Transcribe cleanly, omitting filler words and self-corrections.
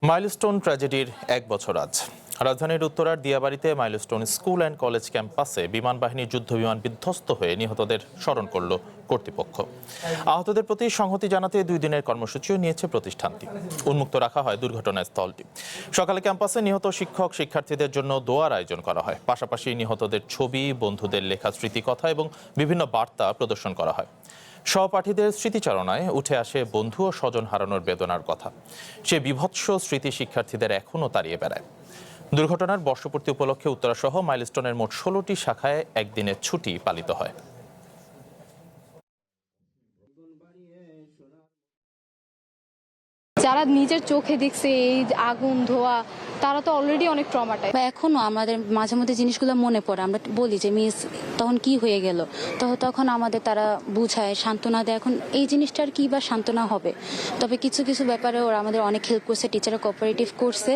Milestone ট্র্যাজেডির ১ বছর আজ। রাজধানীর উত্তরার দিয়াবাড়িতে মাইলস্টোন স্কুল অ্যান্ড কলেজ ক্যাম্পাসে বিমান বাহিনীর যুদ্ধবিমান বিধ্বস্ত হয়ে নিহতদের স্মরণ করল কর্তৃপক্ষ। আহতদের প্রতি সংহতি জানাতে 2 দিনের কর্মসূচিও নিয়েছে প্রতিষ্ঠানটি। উন্মুক্ত রাখা হয় দুর্ঘটনাস্থলটি। সকালে ক্যাম্পাসে নিহত শিক্ষক শিক্ষার্থীদের জন্য দোয়ার আয়োজন করা হয়। পাশাপাশি নিহতদের ছবি, বন্ধুদের লেখা স্মৃতিকথা এবং বিভিন্ন বার্তা প্রদর্শন করা হয়। সহপাঠীদের স্মৃতিচারণায় উঠে আসে বন্ধু ও স্বজন হারানোর বেদনার কথা। সে বিভৎস স্মৃতি শিক্ষার্থীদের এখনও তাড়িয়ে বেড়ায়। দুর্ঘটনার বর্ষপূর্তি উপলক্ষে উত্তরাসহ মাইলস্টোনের মোট 16টি শাখায় একদিনের ছুটি পালিত হয়। যারা নিজের চোখে দেখছে এই আগুন ধোয়া, তারা তো অলরেডি অনেক ট্রমাটাইজ। এখনো আমাদের মাঝে মধ্যে জিনিসগুলো মনে পড়ে, আমরা বলি যে মিস তখন কি হয়ে গেল, তো তখন আমাদের তারা বুঝায়, সান্ত্বনা দেয়। এখন এই জিনিসটার কি বা সান্ত্বনা হবে, তবে কিছু কিছু ব্যাপারে ওরা আমাদের অনেক হেল্প করছে, টিচাররা কোঅপারেটিভ করছে।